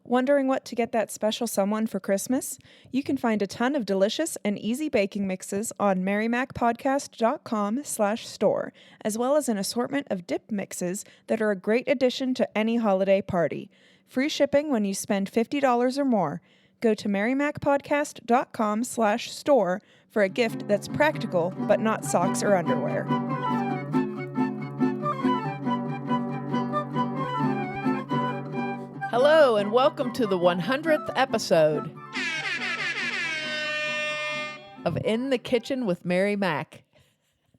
Wondering what to get that special someone for Christmas? You can find a ton of delicious and easy baking mixes on merrymacpodcast.com/store, as well as an assortment of dip mixes that are a great addition to any holiday party. Free shipping when you spend $50 or more. Go to merrymacpodcast.com/store for a gift that's practical, but not socks or underwear. Hello, and welcome to the 100th episode of In the Kitchen with Mary Mac.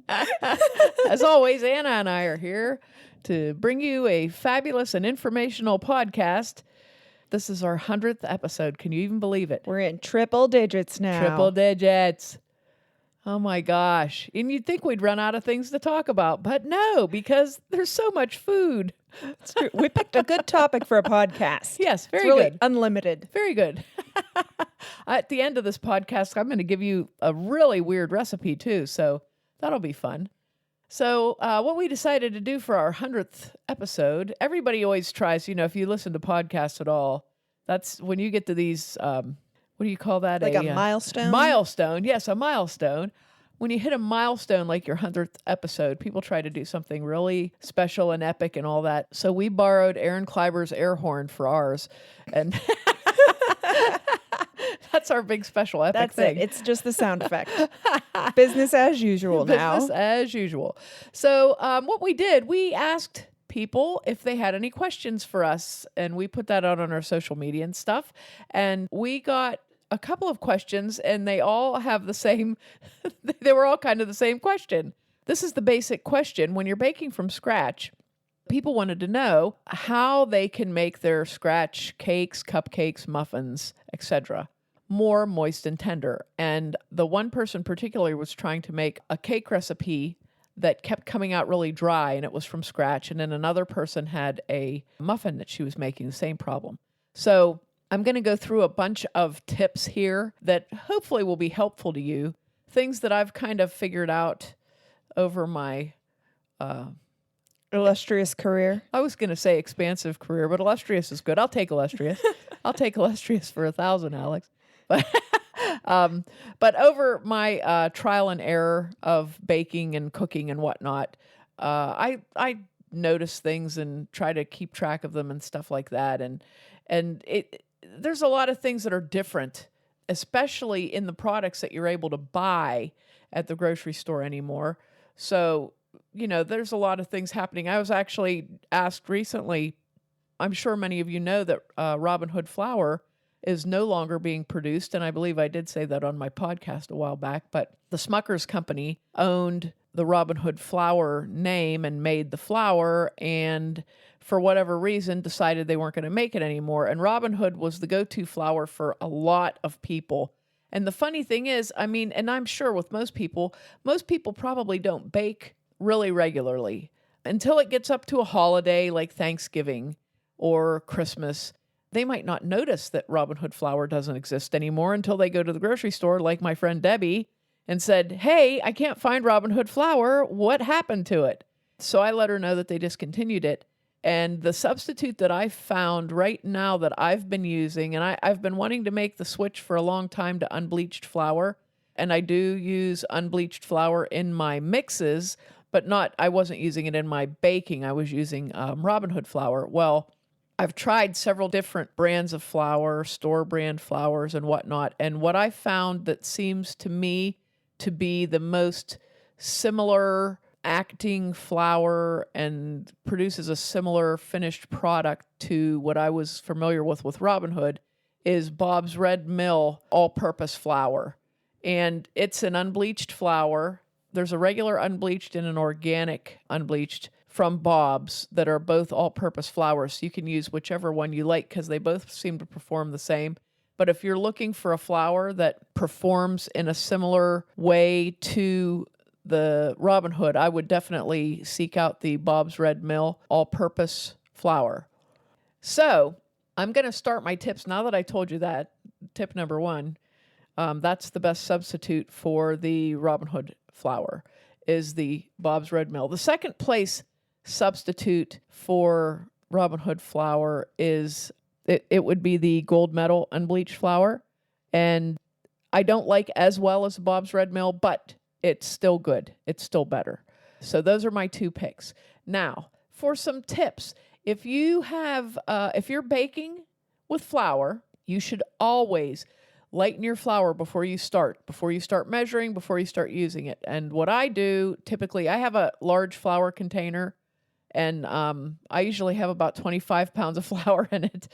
As always, Anna and I are here to bring you a fabulous and informational podcast. This is our 100th episode. Can you even believe it? We're in triple digits now. Triple digits. Oh my gosh. And you'd think we'd run out of things to talk about, but no, because there's so much food. It's true. We picked a good topic for a podcast. Yes, very it's really good. Unlimited. Very good. At the end of this podcast, I'm going to give you a really weird recipe too, so that'll be fun. So what we decided to do for our 100th episode, everybody always tries, if you listen to podcasts at all, that's when you get to these, what do you call that? Like a milestone? Milestone, yes, a milestone. When you hit a milestone like your 100th episode, people try to do something really special and epic and all that. So we borrowed Aaron Kleiber's airhorn for ours. And that's our big special epic thing. That's it. It's just the sound effect. Business as usual now. Business as usual. So what we did, we asked people if they had any questions for us, and we put that out on our social media and stuff. And we got a couple of questions, and they all have the same, they were all kind of the same question. This is the basic question. When you're baking from scratch, people wanted to know how they can make their scratch cakes, cupcakes, muffins, etc. more moist and tender. And the one person particularly was trying to make a cake recipe that kept coming out really dry, and it was from scratch. And then another person had a muffin that she was making, the same problem. So I'm going to go through a bunch of tips here that hopefully will be helpful to you. Things that I've kind of figured out over my illustrious career. I was going to say expansive career, but illustrious is good. I'll take illustrious. I'll take illustrious for 1,000, Alex. But over my trial and error of baking and cooking and whatnot, I notice things and try to keep track of them and stuff like that. And there's a lot of things that are different, especially in the products that you're able to buy at the grocery store anymore. So, there's a lot of things happening. I was actually asked recently, I'm sure many of you know that Robin Hood flour is no longer being produced, and I believe I did say that on my podcast a while back, but the Smucker's company owned the Robin Hood flour name and made the flour, and for whatever reason decided they weren't going to make it anymore. And Robin Hood was the go-to flour for a lot of people. And the funny thing is, and I'm sure with most people probably don't bake really regularly until it gets up to a holiday like Thanksgiving or Christmas. They might not notice that Robin Hood flour doesn't exist anymore until they go to the grocery store, like my friend Debbie, and said, "Hey, I can't find Robin Hood flour. What happened to it?" So I let her know that they discontinued it. And the substitute that I found right now that I've been using, and I've been wanting to make the switch for a long time to unbleached flour, and I do use unbleached flour in my mixes, but I wasn't using it in my baking. I was using Robin Hood flour. Well, I've tried several different brands of flour, store brand flours and whatnot, and what I found that seems to me to be the most similar acting flour and produces a similar finished product to what I was familiar with Robin Hood is Bob's Red Mill all-purpose flour. And it's an unbleached flour. There's a regular unbleached and an organic unbleached from Bob's that are both all-purpose flours. So you can use whichever one you like because they both seem to perform the same. But if you're looking for a flour that performs in a similar way to the Robin Hood, I would definitely seek out the Bob's Red Mill all-purpose flour. So I'm going to start my tips now that I told you that. Tip number one, that's the best substitute for the Robin Hood flour is the Bob's Red Mill. The second place substitute for Robin Hood flour is it would be the gold medal unbleached flour. And I don't like as well as Bob's Red Mill, but it's still good. It's still better. So those are my 2 picks. Now, for some tips, if you're baking with flour, you should always lighten your flour before you start measuring, before you start using it. And what I do, typically, I have a large flour container, and I usually have about 25 pounds of flour in it,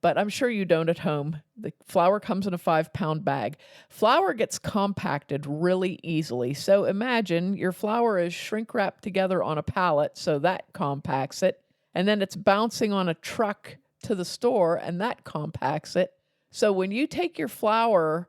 but I'm sure you don't at home. The flour comes in a 5-pound bag. Flour gets compacted really easily. So imagine your flour is shrink wrapped together on a pallet, so that compacts it. And then it's bouncing on a truck to the store, and that compacts it. So when you take your flour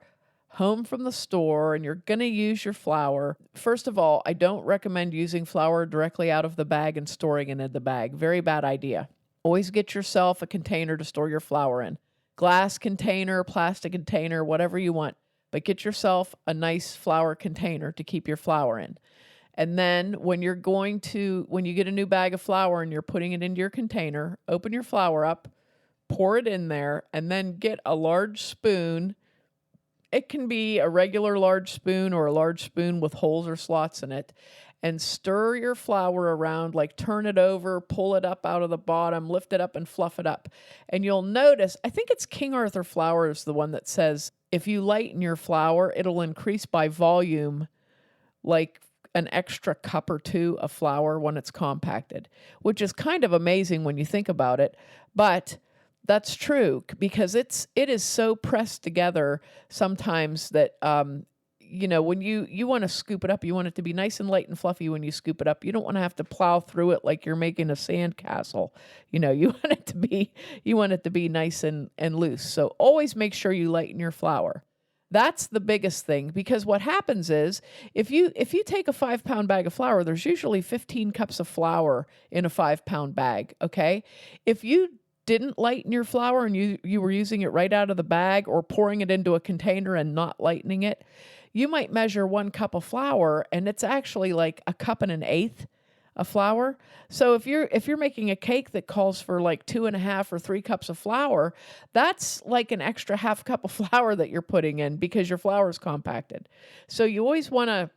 home from the store and you're going to use your flour, first of all, I don't recommend using flour directly out of the bag and storing it in the bag. Very bad idea. Always get yourself a container to store your flour in. Glass container, plastic container, whatever you want. But get yourself a nice flour container to keep your flour in. And then when you get a new bag of flour and you're putting it into your container, open your flour up, pour it in there, and then get a large spoon. It can be a regular large spoon or a large spoon with holes or slots in it, and stir your flour around, like turn it over, pull it up out of the bottom, lift it up and fluff it up. And you'll notice, I think it's King Arthur Flour is the one that says, if you lighten your flour, it'll increase by volume, like an extra cup or 2 of flour when it's compacted, which is kind of amazing when you think about it. But that's true, because it is so pressed together sometimes that, when you want to scoop it up, you want it to be nice and light and fluffy when you scoop it up. You don't want to have to plow through it like you're making a sandcastle. You want it to be nice and loose. So always make sure you lighten your flour. That's the biggest thing, because what happens is if you take a 5-pound bag of flour, there's usually 15 cups of flour in a 5-pound bag. Okay. If you didn't lighten your flour and you were using it right out of the bag or pouring it into a container and not lightening it, you might measure 1 cup of flour and it's actually like a cup and an eighth of flour. So if you're making a cake that calls for like 2.5 or 3 cups of flour, that's like an extra half cup of flour that you're putting in because your flour is compacted. So you always want to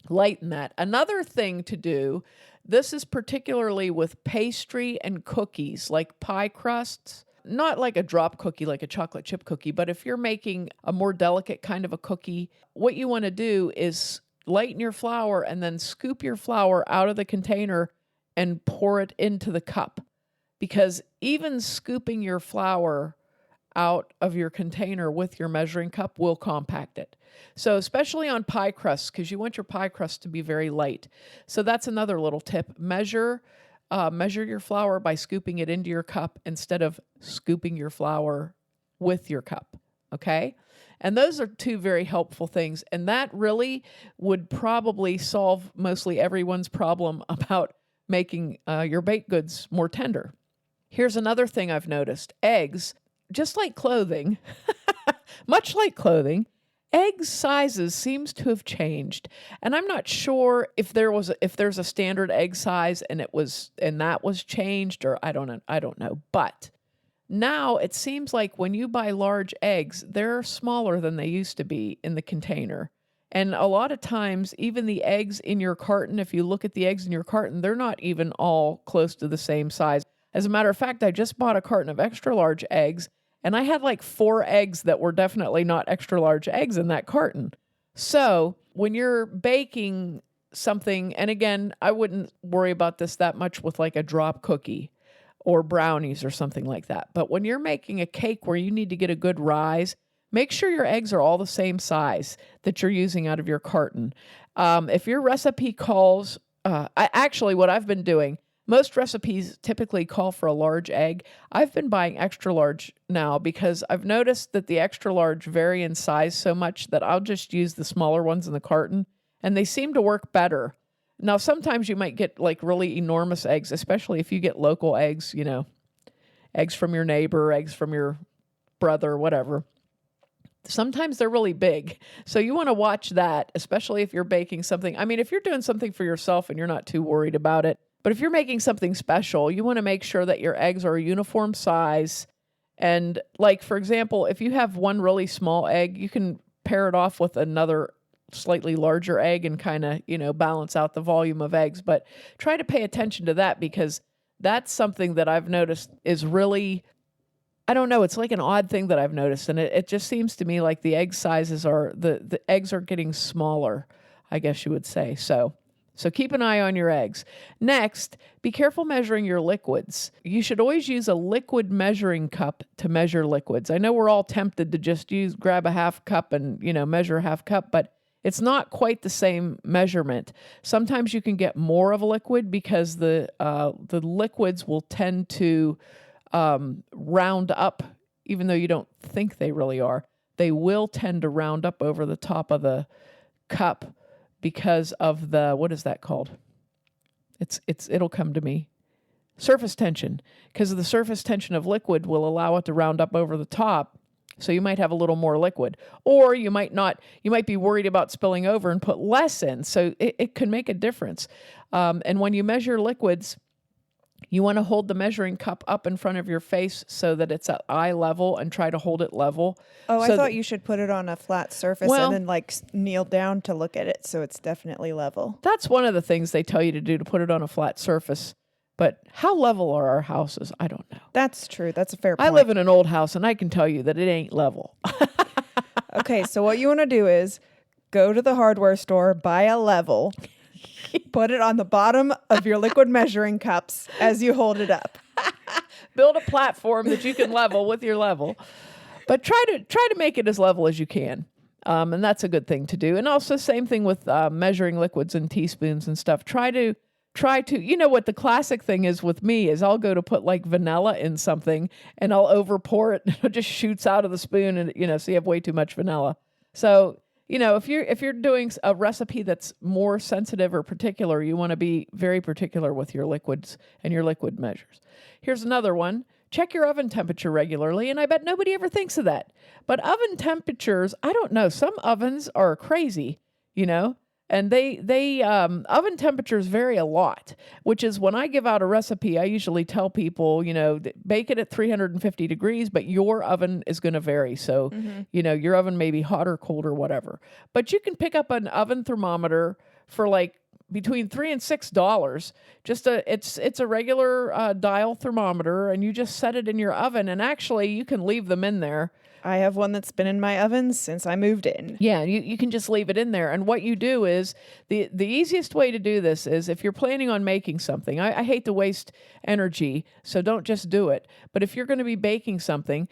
lighten that. Another thing to do, this is particularly with pastry and cookies, like pie crusts, not like a drop cookie, like a chocolate chip cookie, but if you're making a more delicate kind of a cookie, what you want to do is lighten your flour and then scoop your flour out of the container and pour it into the cup. Because even scooping your flour out of your container with your measuring cup will compact it. So especially on pie crusts, because you want your pie crust to be very light. So that's another little tip. Measure your flour by scooping it into your cup instead of scooping your flour with your cup. Okay? And those are 2 very helpful things. And that really would probably solve mostly everyone's problem about making your baked goods more tender. Here's another thing I've noticed. Eggs, just like clothing, much like clothing, egg sizes seems to have changed. And I'm not sure if there's a standard egg size and that was changed, or I don't know. But now it seems like when you buy large eggs, they're smaller than they used to be in the container. And a lot of times, even the eggs in your carton, if you look at the eggs in your carton, they're not even all close to the same size. As a matter of fact, I just bought a carton of extra large eggs, and I had like 4 eggs that were definitely not extra large eggs in that carton. So when you're baking something, and again, I wouldn't worry about this that much with like a drop cookie or brownies or something like that. But when you're making a cake where you need to get a good rise, make sure your eggs are all the same size that you're using out of your carton. If your recipe calls, what I've been doing, most recipes typically call for a large egg. I've been buying extra large now because I've noticed that the extra large vary in size so much that I'll just use the smaller ones in the carton, and they seem to work better. Now, sometimes you might get like really enormous eggs, especially if you get local eggs, eggs from your neighbor, eggs from your brother, whatever. Sometimes they're really big. So you want to watch that, especially if you're baking something. I mean, if you're doing something for yourself and you're not too worried about it, But if you're making something special, you want to make sure that your eggs are a uniform size. And like, for example, if you have one really small egg, you can pair it off with another slightly larger egg and kind of, balance out the volume of eggs. But try to pay attention to that, because that's something that I've noticed is really, I don't know, it's like an odd thing that I've noticed. And it just seems to me like the egg sizes the eggs are getting smaller, I guess you would say. So keep an eye on your eggs. Next, be careful measuring your liquids. You should always use a liquid measuring cup to measure liquids. I know we're all tempted to just grab a half cup and, measure a half cup, but it's not quite the same measurement. Sometimes you can get more of a liquid because the liquids will tend to round up, even though you don't think they really are. They will tend to round up over the top of the cup because of the, what is that called? It'll come to me. Surface tension. Because of the surface tension of liquid will allow it to round up over the top. So you might have a little more liquid, or you might not. You might be worried about spilling over and put less in. So it can make a difference. And when you measure liquids, you want to hold the measuring cup up in front of your face so that it's at eye level, and try to hold it level. Oh, so I thought you should put it on a flat surface and then kneel down to look at it so it's definitely level. That's one of the things they tell you to do, to put it on a flat surface. But how level are our houses? I don't know. That's true. That's a fair point. I live in an old house, and I can tell you that it ain't level. Okay, so what you want to do is go to the hardware store, buy a level, put it on the bottom of your liquid measuring cups as you hold it up. Build a platform that you can level with your level. But try to make it as level as you can. And that's a good thing to do. And also same thing with measuring liquids and teaspoons and stuff. Try to, what the classic thing is with me is I'll go to put like vanilla in something and I'll over pour it and it just shoots out of the spoon, and, so you have way too much vanilla. So, if you're doing a recipe that's more sensitive or particular, you want to be very particular with your liquids and your liquid measures. Here's another one. Check your oven temperature regularly, and I bet nobody ever thinks of that. But oven temperatures, I don't know, some ovens are crazy, and they oven temperatures vary a lot, which is when I give out a recipe, I usually tell people, bake it at 350 degrees, but your oven is going to vary. So, your oven may be hot or cold or whatever. But you can pick up an oven thermometer for like between $3 and $6. It's a regular dial thermometer, and you just set it in your oven, and actually you can leave them in there. I have one that's been in my oven since I moved in. Yeah, you can just leave it in there. And what you do is, the easiest way to do this is if you're planning on making something. I hate to waste energy, so don't just do it. But if you're going to be baking something,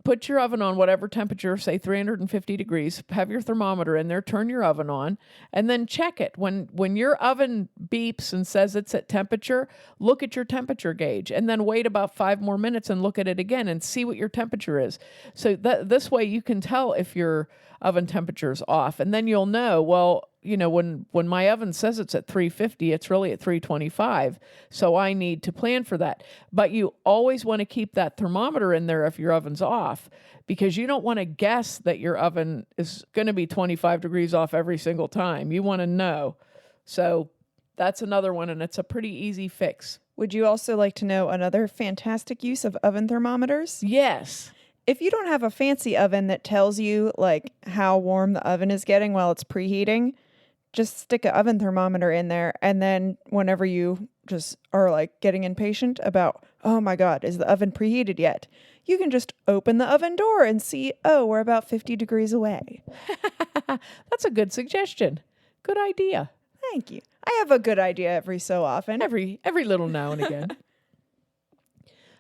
put your oven on whatever temperature, say 350 degrees, have your thermometer in there, turn your oven on, and then check it. When your oven beeps and says it's at temperature, look at your temperature gauge, and then wait about 5 more minutes and look at it again and see what your temperature is. So this way you can tell if your oven temperature is off, and then you'll know, well, when my oven says it's at 350, it's really at 325. So I need to plan for that. But you always want to keep that thermometer in there if your oven's off, because you don't want to guess that your oven is going to be 25 degrees off every single time. You want to know. So that's another one, and it's a pretty easy fix. Would you also like to know another fantastic use of oven thermometers? Yes. If you don't have a fancy oven that tells you like how warm the oven is getting while it's preheating, just stick an oven thermometer in there, and then whenever you just are like getting impatient about, oh my God, is the oven preheated yet? You can just open the oven door and see, oh, we're about 50 degrees away. That's a good suggestion. Good idea. Thank you. I have a good idea every so often. Every little now and again.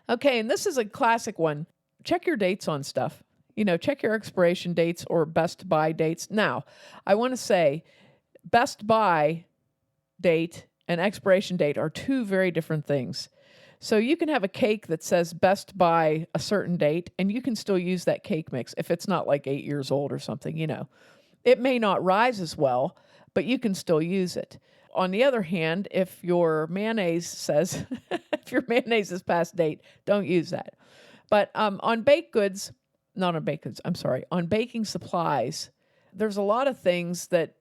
Okay, and this is a classic one. Check your dates on stuff. Check your expiration dates or best buy dates. Now, I want to say best buy date and expiration date are two very different things. So you can have a cake that says best by a certain date, and you can still use that cake mix if it's not like 8 years old or something, It may not rise as well, but you can still use it. On the other hand, if your mayonnaise says, if your mayonnaise is past date, don't use that. But on baking supplies, there's a lot of things that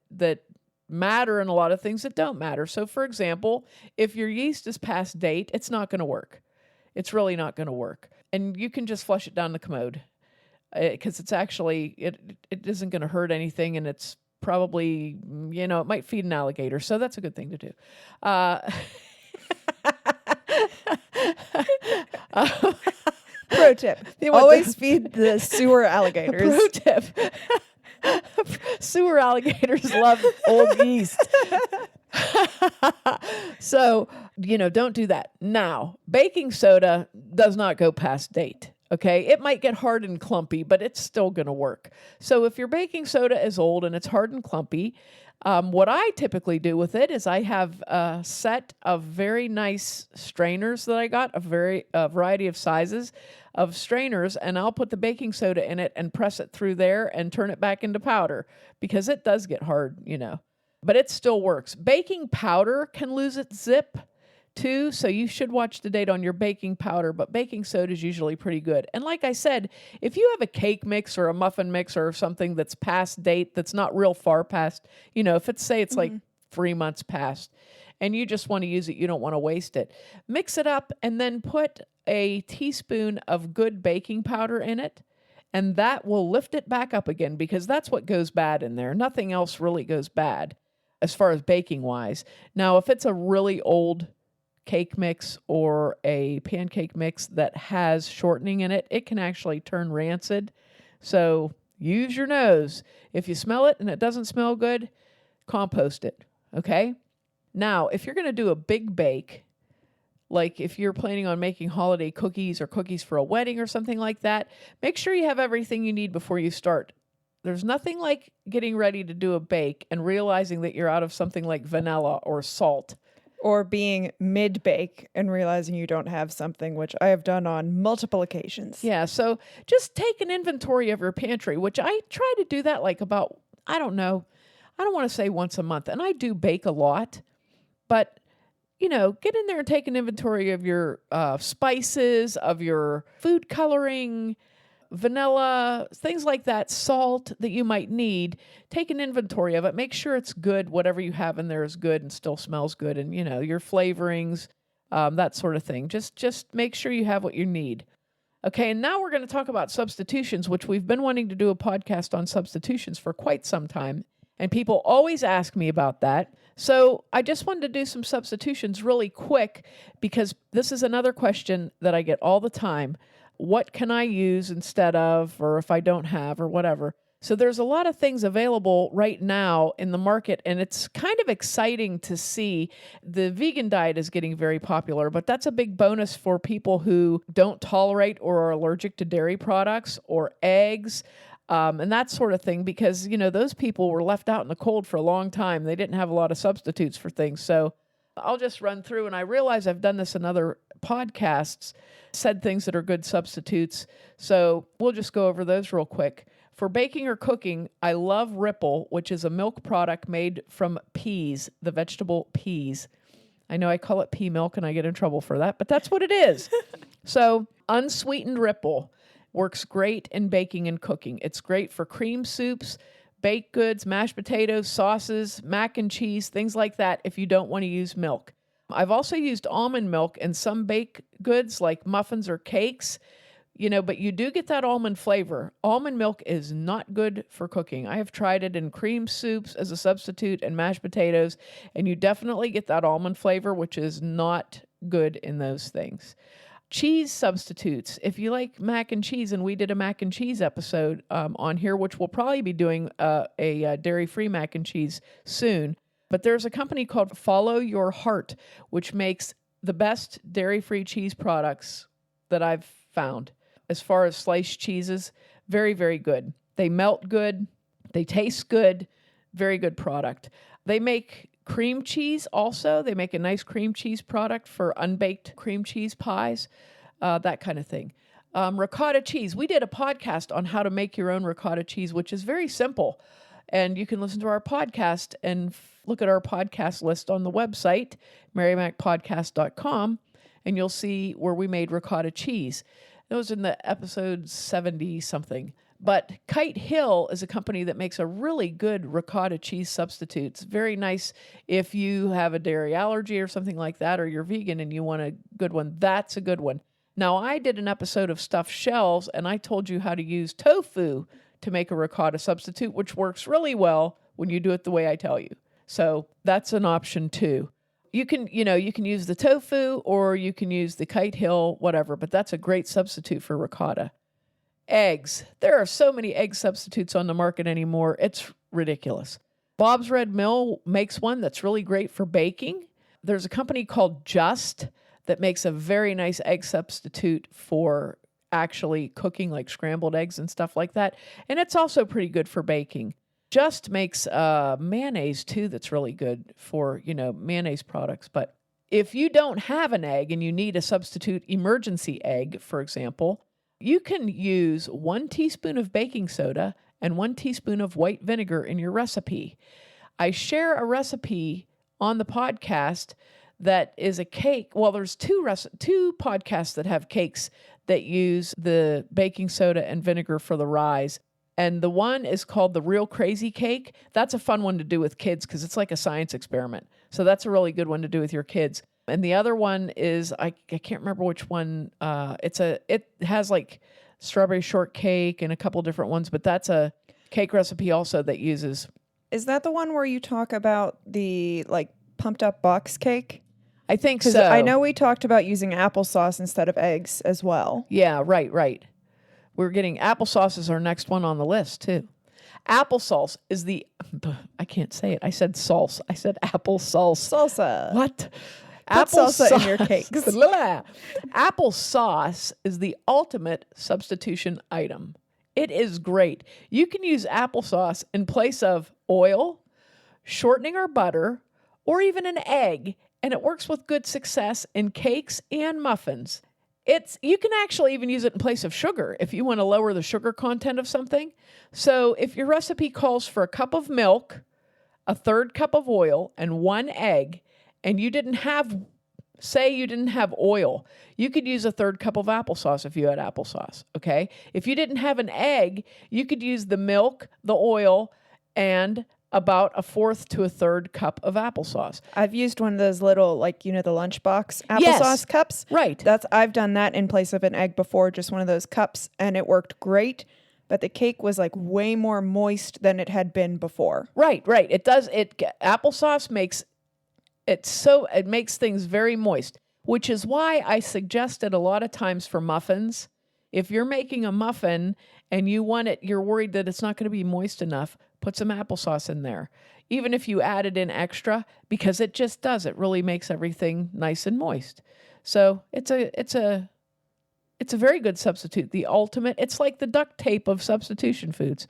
matter and a lot of things that don't matter. So, for example, if your yeast is past date, it's not going to work. It's really not going to work. And you can just flush it down the commode because it's actually, it isn't going to hurt anything, and it's probably, it might feed an alligator. So that's a good thing to do. Pro tip. Always feed the sewer alligators. Pro tip. Sewer alligators love old yeast. So, don't do that. Now, baking soda does not go past date. Okay. It might get hard and clumpy, but it's still going to work. So if your baking soda is old and it's hard and clumpy, what I typically do with it is I have a set of very nice strainers that I got, a variety of sizes of strainers, and I'll put the baking soda in it and press it through there and turn it back into powder because it does get hard, but it still works. Baking powder can lose its zip too, so you should watch the date on your baking powder, but baking soda is usually pretty good. And like I said, if you have a cake mix or a muffin mix or something that's past date, that's not real far past, if it's, say it's like 3 months past and you just want to use it, you don't want to waste it, mix it up and then put a teaspoon of good baking powder in it, and that will lift it back up again because that's what goes bad in there. Nothing else really goes bad as far as baking wise. Now, if it's a really old cake mix or a pancake mix that has shortening in it, it can actually turn rancid. So use your nose. If you smell it and it doesn't smell good, compost it. Okay. Now, if you're going to do a big bake, like if you're planning on making holiday cookies or cookies for a wedding or something like that, make sure you have everything you need before you start. There's nothing like getting ready to do a bake and realizing that you're out of something like vanilla or salt. Or being mid-bake and realizing you don't have something, which I have done on multiple occasions. Yeah, so just take an inventory of your pantry, which I try to do that like about, I don't want to say once a month. And I do bake a lot, but, get in there and take an inventory of your spices, of your food coloring, vanilla, things like that, salt that you might need. Take an inventory of it. Make sure it's good. Whatever you have in there is good and still smells good. And, your flavorings, that sort of thing. Just make sure you have what you need. Okay, and now we're going to talk about substitutions, which we've been wanting to do a podcast on substitutions for quite some time. And people always ask me about that. So I just wanted to do some substitutions really quick because this is another question that I get all the time. What can I use instead of, or if I don't have, or whatever? So there's a lot of things available right now in the market, and it's kind of exciting to see. The vegan diet is getting very popular, but that's a big bonus for people who don't tolerate or are allergic to dairy products or eggs, and that sort of thing, because, those people were left out in the cold for a long time. They didn't have a lot of substitutes for things. So I'll just run through, and I realize I've done this in other podcasts, said things that are good substitutes. So we'll just go over those real quick. For baking or cooking, I love Ripple, which is a milk product made from peas, the vegetable peas. I know I call it pea milk and I get in trouble for that, but that's what it is. So unsweetened Ripple works great in baking and cooking. It's great for cream soups, baked goods, mashed potatoes, sauces, mac and cheese, things like that if you don't want to use milk. I've also used almond milk in some baked goods like muffins or cakes, but you do get that almond flavor. Almond milk is not good for cooking. I have tried it in cream soups as a substitute and mashed potatoes, and you definitely get that almond flavor, which is not good in those things. Cheese substitutes. If you like mac and cheese, and we did a mac and cheese episode on here, which we'll probably be doing a dairy-free mac and cheese soon. But there's a company called Follow Your Heart, which makes the best dairy-free cheese products that I've found. As far as sliced cheeses, very, very good. They melt good. They taste good. Very good product. They make cream cheese also. They make a nice cream cheese product for unbaked cream cheese pies, that kind of thing. Ricotta cheese. We did a podcast on how to make your own ricotta cheese, which is very simple. And you can listen to our podcast and look at our podcast list on the website, marymacpodcast.com, and you'll see where we made ricotta cheese. It was in the episode 70 something. But Kite Hill is a company that makes a really good ricotta cheese substitute. It's very nice if you have a dairy allergy or something like that, or you're vegan and you want a good one. That's a good one. Now, I did an episode of Stuffed Shells, and I told you how to use tofu to make a ricotta substitute, which works really well when you do it the way I tell you. So that's an option too. You can use the tofu or you can use the Kite Hill, whatever, but that's a great substitute for ricotta. Eggs. There are so many egg substitutes on the market anymore. It's ridiculous. Bob's Red Mill makes one that's really great for baking. There's a company called Just that makes a very nice egg substitute for actually cooking, like scrambled eggs and stuff like that. And it's also pretty good for baking. Just makes mayonnaise too that's really good for, mayonnaise products. But if you don't have an egg and you need a substitute emergency egg, for example, you can use 1 teaspoon of baking soda and 1 teaspoon of white vinegar in your recipe. I share a recipe on the podcast that is a cake. Well, there's two podcasts that have cakes that use the baking soda and vinegar for the rise. And the one is called the Real Crazy Cake. That's a fun one to do with kids because it's like a science experiment. So that's a really good one to do with your kids. And the other one is, I can't remember which one. It has like strawberry shortcake and a couple different ones, but that's a cake recipe also that uses. Is that the one where you talk about the like pumped up box cake? I think so. I know we talked about using applesauce instead of eggs as well. Yeah, right. We're getting applesauce is our next one on the list too. Applesauce is I can't say it. I said sauce. I said applesauce. Salsa. What? Put salsa in your cakes. Applesauce is the ultimate substitution item. It is great. You can use applesauce in place of oil, shortening or butter, or even an egg, and it works with good success in cakes and muffins. You can actually even use it in place of sugar if you want to lower the sugar content of something. So if your recipe calls for a cup of milk, a 1/3 cup of oil, and 1 egg, and you didn't have oil, you could use a 1/3 cup of applesauce if you had applesauce, okay? If you didn't have an egg, you could use the milk, the oil, and about a 1/4 to a 1/3 cup of applesauce. I've used one of those little, like, the lunchbox applesauce Yes, cups. right. I've done that in place of an egg before, just one of those cups, and it worked great. But the cake was like way more moist than it had been before. Right. Applesauce makes it makes things very moist, which is why I suggested a lot of times for muffins, if you're making a muffin and you're worried that it's not going to be moist enough, put some applesauce in there. Even if you add it in extra, because it just does. It really makes everything nice and moist. So it's a very good substitute. The ultimate, it's like the duct tape of substitution foods.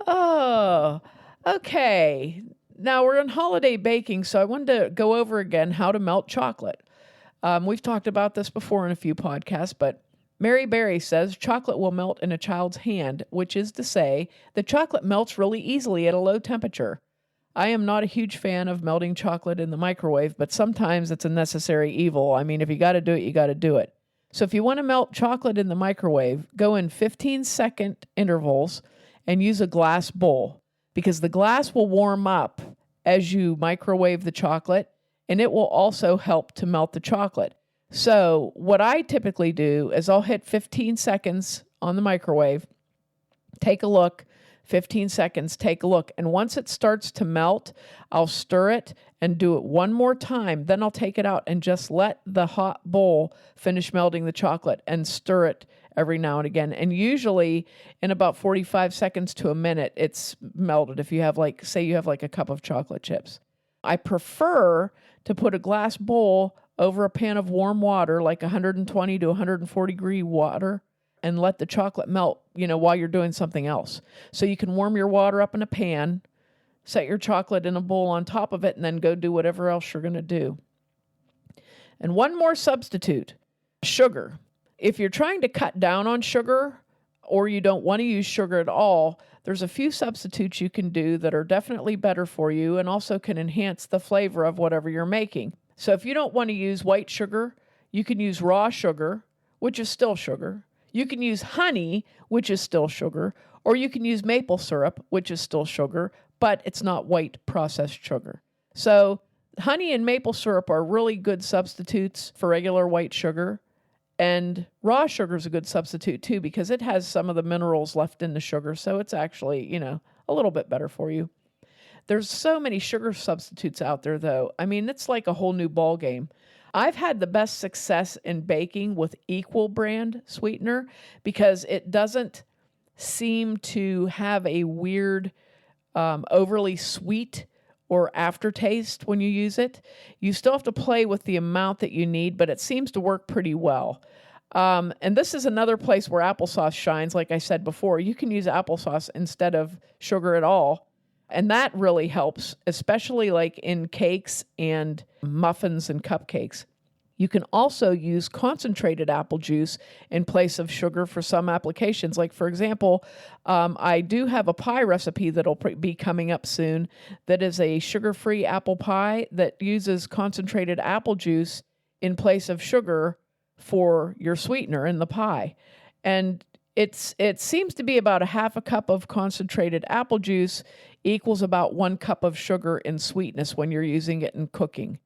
Oh, okay. Now we're on holiday baking, so I wanted to go over again how to melt chocolate. We've talked about this before in a few podcasts, but Mary Berry says chocolate will melt in a child's hand, which is to say the chocolate melts really easily at a low temperature. I am not a huge fan of melting chocolate in the microwave, but sometimes it's a necessary evil. I mean, if you got to do it, you got to do it. So if you want to melt chocolate in the microwave, go in 15-second intervals and use a glass bowl, because the glass will warm up as you microwave the chocolate, and it will also help to melt the chocolate. So what I typically do is I'll hit 15 seconds on the microwave, take a look, 15 seconds, take a look. And once it starts to melt, I'll stir it and do it one more time. Then I'll take it out and just let the hot bowl finish melting the chocolate and stir it every now and again. And usually in about 45 seconds to a minute, it's melted. If you have say you have a cup of chocolate chips. I prefer to put a glass bowl over a pan of warm water, like 120 to 140 degree water, and let the chocolate melt, while you're doing something else. So you can warm your water up in a pan, set your chocolate in a bowl on top of it, and then go do whatever else you're going to do. And one more substitute, sugar. If you're trying to cut down on sugar, or you don't want to use sugar at all, there's a few substitutes you can do that are definitely better for you and also can enhance the flavor of whatever you're making. So if you don't want to use white sugar, you can use raw sugar, which is still sugar. You can use honey, which is still sugar, or you can use maple syrup, which is still sugar, but it's not white processed sugar. So honey and maple syrup are really good substitutes for regular white sugar. And raw sugar is a good substitute too, because it has some of the minerals left in the sugar. So it's actually, a little bit better for you. There's so many sugar substitutes out there though. I mean, it's like a whole new ball game. I've had the best success in baking with Equal brand sweetener because it doesn't seem to have a weird, overly sweet or aftertaste when you use it. You still have to play with the amount that you need, but it seems to work pretty well. And this is another place where applesauce shines. Like I said before, you can use applesauce instead of sugar at all. And that really helps, especially like in cakes and muffins and cupcakes. You can also use concentrated apple juice in place of sugar for some applications. Like, for example, I do have a pie recipe that'll be coming up soon that is a sugar-free apple pie that uses concentrated apple juice in place of sugar for your sweetener in the pie. And it seems to be about a half a cup of concentrated apple juice equals about 1 cup of sugar in sweetness when you're using it in cooking.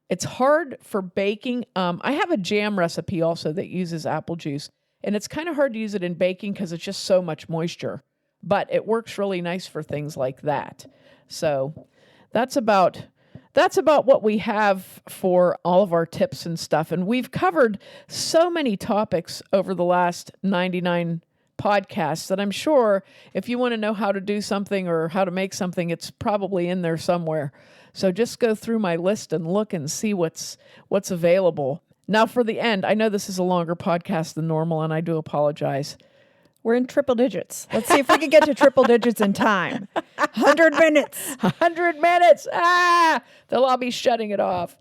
It's hard for baking. I have a jam recipe also that uses apple juice, and it's kind of hard to use it in baking because it's just so much moisture, but it works really nice for things like that. So that's about what we have for all of our tips and stuff. And we've covered so many topics over the last 99 podcasts that I'm sure if you want to know how to do something or how to make something, it's probably in there somewhere. So just go through my list and look and see what's available. Now for the end, I know this is a longer podcast than normal, and I do apologize. We're in triple digits. Let's see if we can get to triple digits in time. 100 minutes. 100 minutes. They'll all be shutting it off.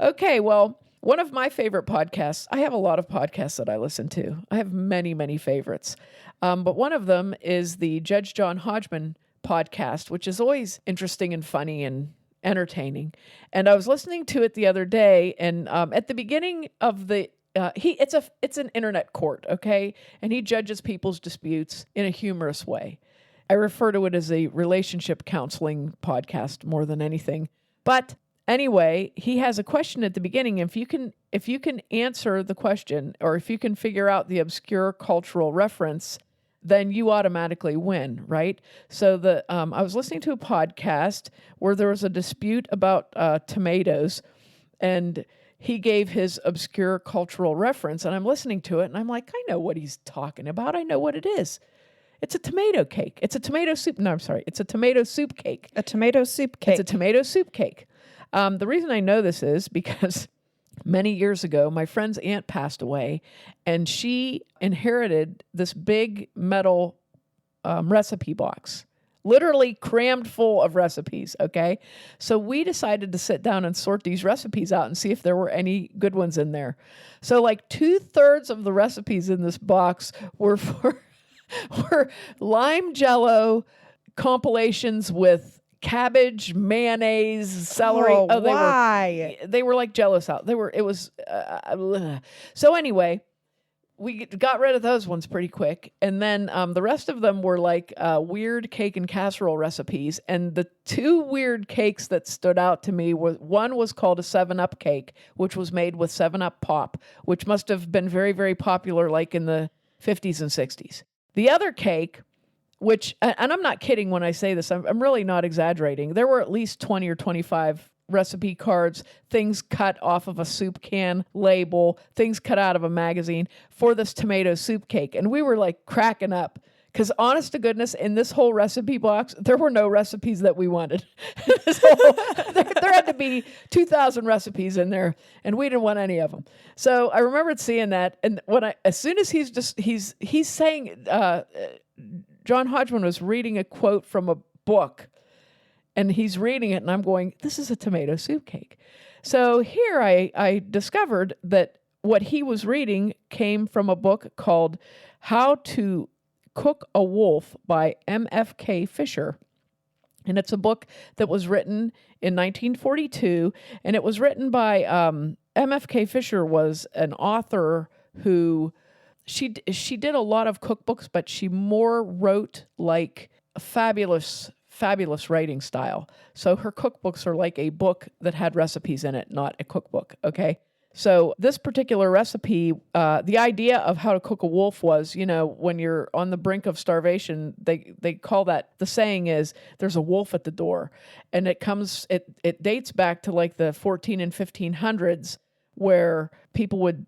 Okay, well, one of my favorite podcasts, I have a lot of podcasts that I listen to. I have many, many favorites. But one of them is the Judge John Hodgman podcast, which is always interesting and funny and entertaining. And I was listening to it the other day, and at the beginning of the it's an internet court, okay? And he judges people's disputes in a humorous way. I refer to it as a relationship counseling podcast more than anything. But anyway, he has a question at the beginning. If you can answer the question, or if you can figure out the obscure cultural reference, then you automatically win, right? So I was listening to a podcast where there was a dispute about tomatoes, and he gave his obscure cultural reference, and I'm listening to it, and I'm like, I know what he's talking about. I know what it is. It's a tomato cake. It's a tomato soup. No, I'm sorry. It's a tomato soup cake. A tomato soup cake. It's a tomato soup cake. The reason I know this is because many years ago, my friend's aunt passed away, and she inherited this big metal recipe box, literally crammed full of recipes, okay? So we decided to sit down and sort these recipes out and see if there were any good ones in there. So like 2/3 of the recipes in this box were were lime jello compilations with cabbage, mayonnaise, celery. Why? They were like Jello salad. So anyway, we got rid of those ones pretty quick. And then the rest of them were like weird cake and casserole recipes. And the 2 weird cakes that stood out to me one was called a 7-Up cake, which was made with 7-Up pop, which must have been very, very popular like in the 50s and 60s. The other cake, which, and I'm not kidding when I say this, I'm really not exaggerating. There were at least 20 or 25 recipe cards, things cut off of a soup can label, things cut out of a magazine for this tomato soup cake. And we were like cracking up because honest to goodness, in this whole recipe box, there were no recipes that we wanted. There had to be 2,000 recipes in there, and we didn't want any of them. So I remembered seeing that. And as soon as he's saying, John Hodgman was reading a quote from a book, and he's reading it, and I'm going, this is a tomato soup cake. So here I discovered that what he was reading came from a book called How to Cook a Wolf by M.F.K. Fisher. And it's a book that was written in 1942, and it was written by M.F.K. Fisher was an author who she did a lot of cookbooks, but she more wrote like a fabulous writing style. So her cookbooks are like a book that had recipes in it, not a cookbook. Okay. So this particular recipe, the idea of how to cook a wolf was, when you're on the brink of starvation, they call that, the saying is, there's a wolf at the door. And it dates back to like the 14 and 1500s, where people would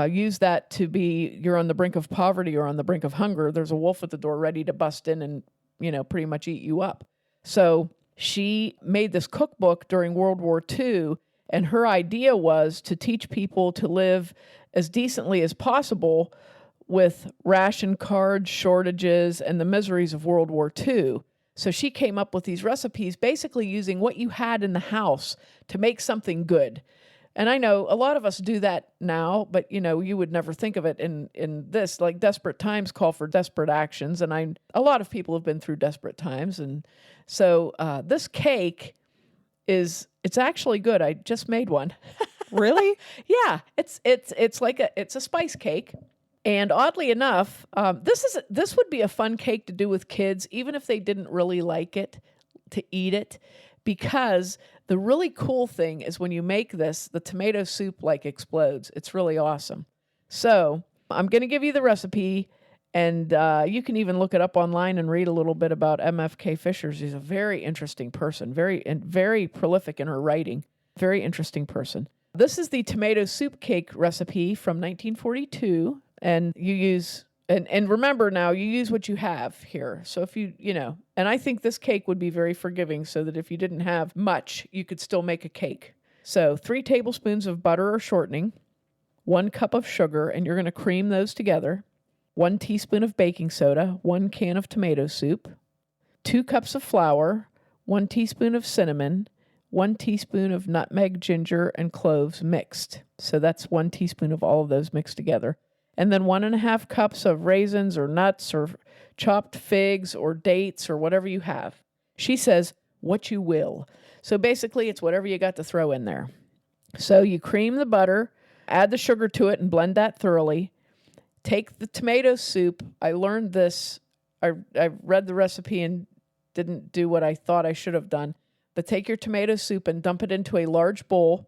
use that to be, you're on the brink of poverty or on the brink of hunger. There's a wolf at the door ready to bust in and, pretty much eat you up. So she made this cookbook during World War II, and her idea was to teach people to live as decently as possible with ration cards, shortages, and the miseries of World War II. So she came up with these recipes, basically using what you had in the house to make something good. And I know a lot of us do that now, but you would never think of it in this, like, desperate times call for desperate actions. And a lot of people have been through desperate times. And so this cake it's actually good. I just made one. Really? Yeah. It's a spice cake. And oddly enough, this would be a fun cake to do with kids, even if they didn't really like it, to eat it. Because the really cool thing is when you make this, the tomato soup explodes. It's really awesome. So I'm going to give you the recipe, and you can even look it up online and read a little bit about MFK Fishers. He's a very interesting person, very prolific in her writing. Very interesting person. This is the tomato soup cake recipe from 1942, and you use... And remember now, you use what you have here. So if and I think this cake would be very forgiving, so that if you didn't have much, you could still make a cake. So 3 tablespoons of butter or shortening, 1 cup of sugar, and you're going to cream those together, 1 teaspoon of baking soda, 1 can of tomato soup, 2 cups of flour, 1 teaspoon of cinnamon, 1 teaspoon of nutmeg, ginger, and cloves mixed. So that's 1 teaspoon of all of those mixed together. And then 1.5 cups of raisins or nuts or chopped figs or dates or whatever you have. She says, what you will. So basically, it's whatever you got to throw in there. So you cream the butter, add the sugar to it, and blend that thoroughly. Take the tomato soup. I learned this. I read the recipe and didn't do what I thought I should have done. But take your tomato soup and dump it into a large bowl,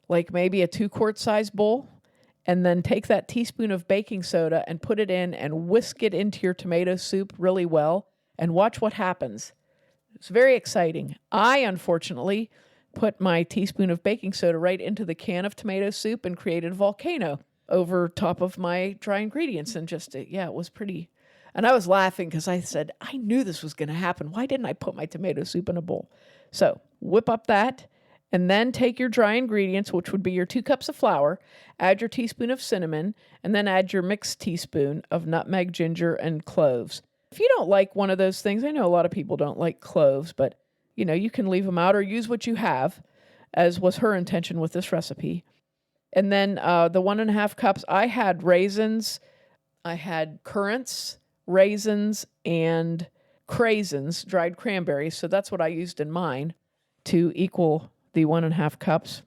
like maybe a 2-quart size bowl. And then take that teaspoon of baking soda and put it in and whisk it into your tomato soup really well and watch what happens. It's very exciting. I, unfortunately, put my teaspoon of baking soda right into the can of tomato soup and created a volcano over top of my dry ingredients. And it was pretty... And I was laughing because I said, I knew this was going to happen. Why didn't I put my tomato soup in a bowl? So whip up that. And then take your dry ingredients, which would be your 2 cups of flour, add your teaspoon of cinnamon, and then add your mixed teaspoon of nutmeg, ginger, and cloves. If you don't like one of those things, I know a lot of people don't like cloves, but you can leave them out or use what you have, as was her intention with this recipe. And then the 1.5 cups, I had raisins, I had currants, raisins, and craisins, dried cranberries. So that's what I used in mine to equal the 1.5 cups.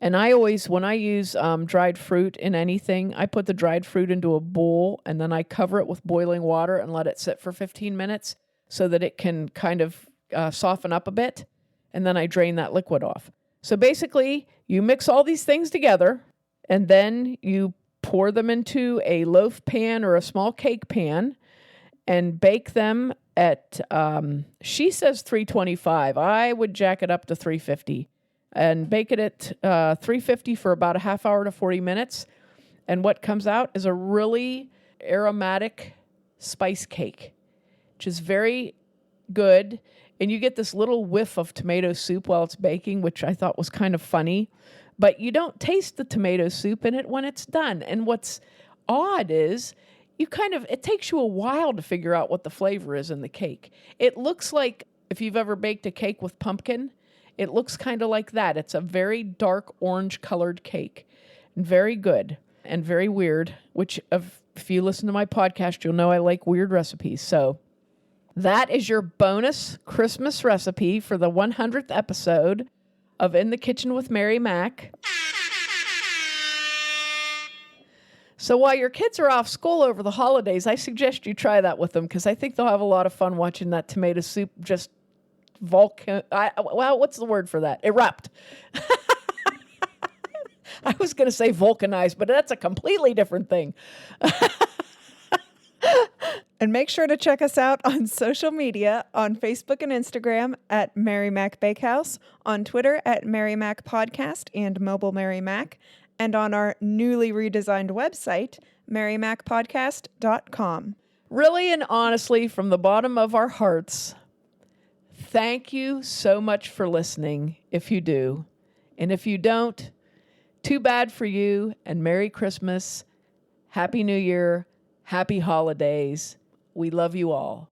And I always, when I use dried fruit in anything, I put the dried fruit into a bowl and then I cover it with boiling water and let it sit for 15 minutes so that it can kind of soften up a bit. And then I drain that liquid off. So basically, you mix all these things together and then you pour them into a loaf pan or a small cake pan and bake them at, she says 325. I would jack it up to 350. And bake it at 350 for about a half hour to 40 minutes. And what comes out is a really aromatic spice cake, which is very good. And you get this little whiff of tomato soup while it's baking, which I thought was kind of funny. But you don't taste the tomato soup in it when it's done. And what's odd is it takes you a while to figure out what the flavor is in the cake. It looks like, if you've ever baked a cake with pumpkin, it looks kind of like that. It's a very dark orange colored cake. And very good and very weird, which if you listen to my podcast, you'll know I like weird recipes. So that is your bonus Christmas recipe for the 100th episode of In the Kitchen with Mary Mac. So while your kids are off school over the holidays, I suggest you try that with them because I think they'll have a lot of fun watching that tomato soup just what's the word for that? Erupt. I was going to say vulcanize, but that's a completely different thing. And make sure to check us out on social media on Facebook and Instagram at Mary Mac Bakehouse, on Twitter at Mary Mac Podcast and Mobile Mary Mac, and on our newly redesigned website, marymacpodcast.com. Really and honestly, from the bottom of our hearts, thank you so much for listening, if you do. And if you don't, too bad for you, and Merry Christmas, Happy New Year, Happy Holidays. We love you all.